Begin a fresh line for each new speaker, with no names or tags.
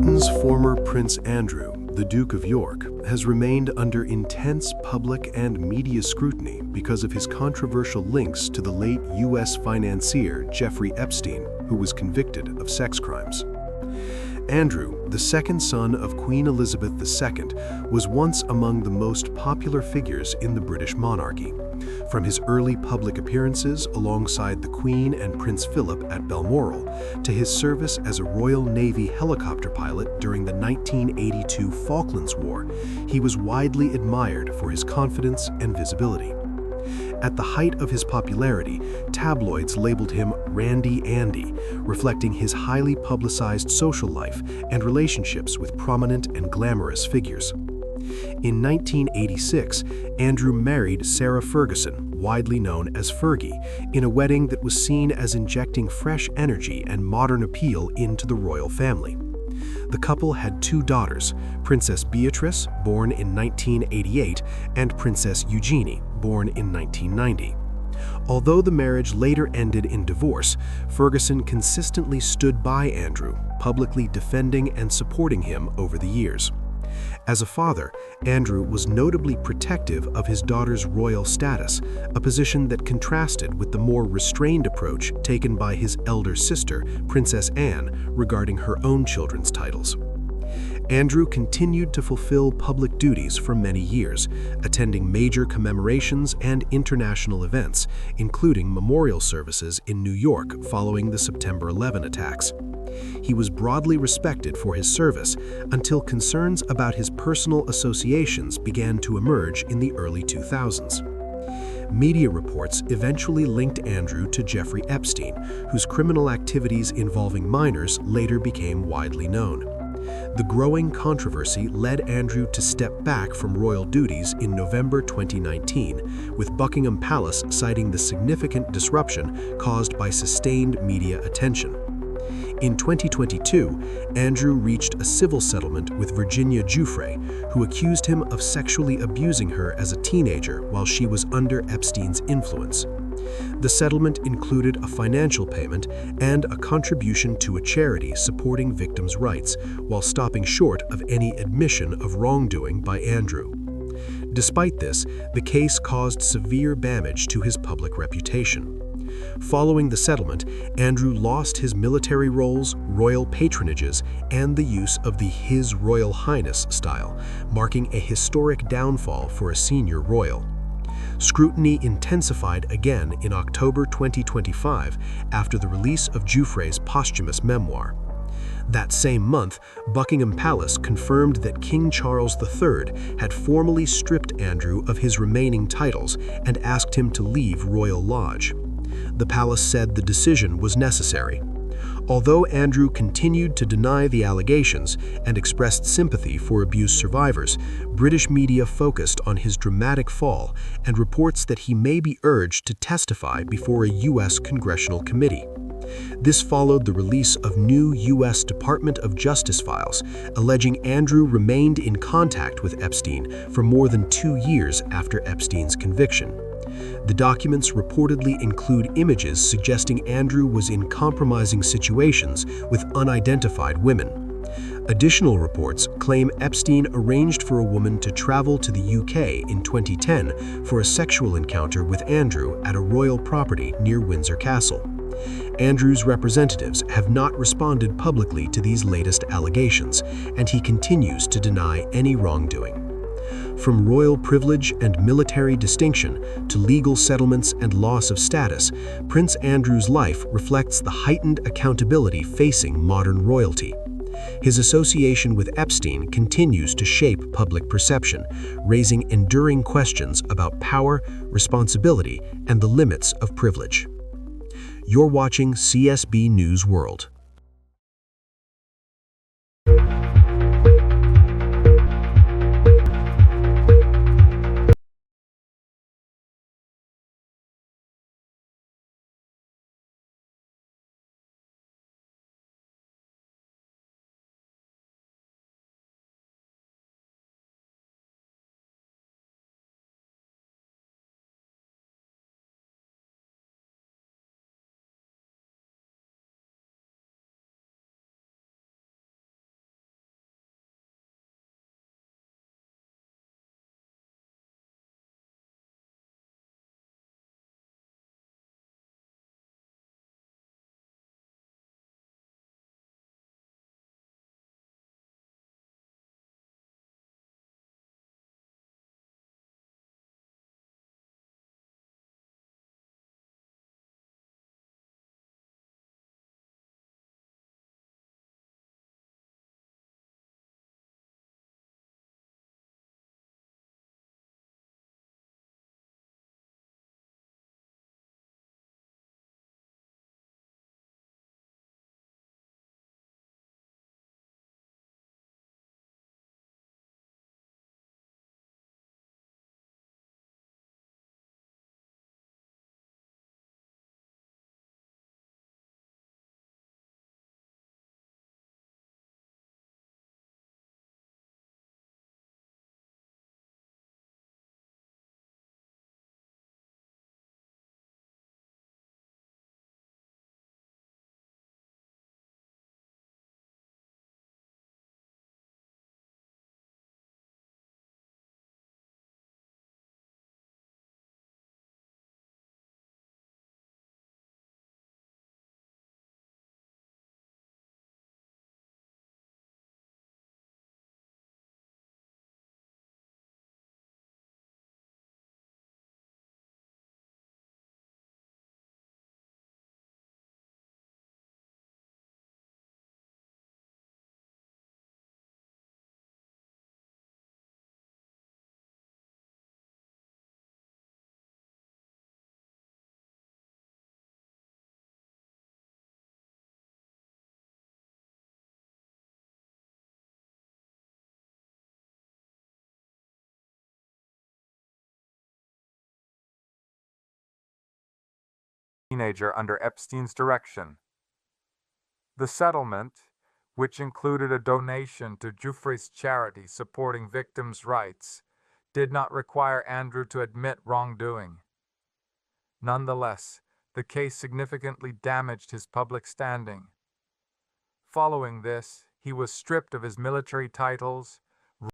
Britain's former Prince Andrew, the Duke of York, has remained under intense public and media scrutiny because of his controversial links to the late U.S. financier Jeffrey Epstein, who was convicted of sex crimes. Andrew, the second son of Queen Elizabeth II, was once among the most popular figures in the British monarchy. From his early public appearances alongside the Queen and Prince Philip at Balmoral, to his service as a Royal Navy helicopter pilot during the 1982 Falklands War, he was widely admired for his confidence and visibility. At the height of his popularity, tabloids labeled him Randy Andy, reflecting his highly publicized social life and relationships with prominent and glamorous figures. In 1986, Andrew married Sarah Ferguson, widely known as Fergie, in a wedding that was seen as injecting fresh energy and modern appeal into the royal family. The couple had two daughters, Princess Beatrice, born in 1988, and Princess Eugenie, born in 1990. Although the marriage later ended in divorce, Ferguson consistently stood by Andrew, publicly defending and supporting him over the years. As a father, Andrew was notably protective of his daughter's royal status, a position that contrasted with the more restrained approach taken by his elder sister, Princess Anne, regarding her own children's titles. Andrew continued to fulfill public duties for many years, attending major commemorations and international events, including memorial services in New York following the September 11 attacks. He was broadly respected for his service until concerns about his personal associations began to emerge in the early 2000s. Media reports eventually linked Andrew to Jeffrey Epstein, whose criminal activities involving minors later became widely known. The growing controversy led Andrew to step back from royal duties in November 2019, with Buckingham Palace citing the significant disruption caused by sustained media attention. In 2022, Andrew reached a civil settlement with Virginia Giuffre, who accused him of sexually abusing her as a teenager while she was under Epstein's influence. The settlement included a financial payment and a contribution to a charity supporting victims' rights, while stopping short of any admission of wrongdoing by Andrew. Despite this, the case caused severe damage to his public reputation. Following the settlement, Andrew lost his military roles, royal patronages, and the use of the His Royal Highness style, marking a historic downfall for a senior royal. Scrutiny intensified again in October 2025 after the release of Giuffre's posthumous memoir. That same month, Buckingham Palace confirmed that King Charles III had formally stripped Andrew of his remaining titles and asked him to leave Royal Lodge. The palace said the decision was necessary. Although Andrew continued to deny the allegations and expressed sympathy for abuse survivors, British media focused on his dramatic fall and reports that he may be urged to testify before a U.S. congressional committee. This followed the release of new U.S. Department of Justice files, alleging Andrew remained in contact with Epstein for more than 2 years after Epstein's conviction. The documents reportedly include images suggesting Andrew was in compromising situations with unidentified women. Additional reports claim Epstein arranged for a woman to travel to the UK in 2010 for a sexual encounter with Andrew at a royal property near Windsor Castle. Andrew's representatives have not responded publicly to these latest allegations, and he continues to deny any wrongdoing. From royal privilege and military distinction to legal settlements and loss of status, Prince Andrew's life reflects the heightened accountability facing modern royalty. His association with Epstein continues to shape public perception, raising enduring questions about power, responsibility, and the limits of privilege. You're watching CSB News World.
teenager under Epstein's direction. The settlement, which included a donation to Jeffrey's charity supporting victims' rights, did not require Andrew to admit wrongdoing. Nonetheless, the case significantly damaged his public standing. Following this, he was stripped of his military titles,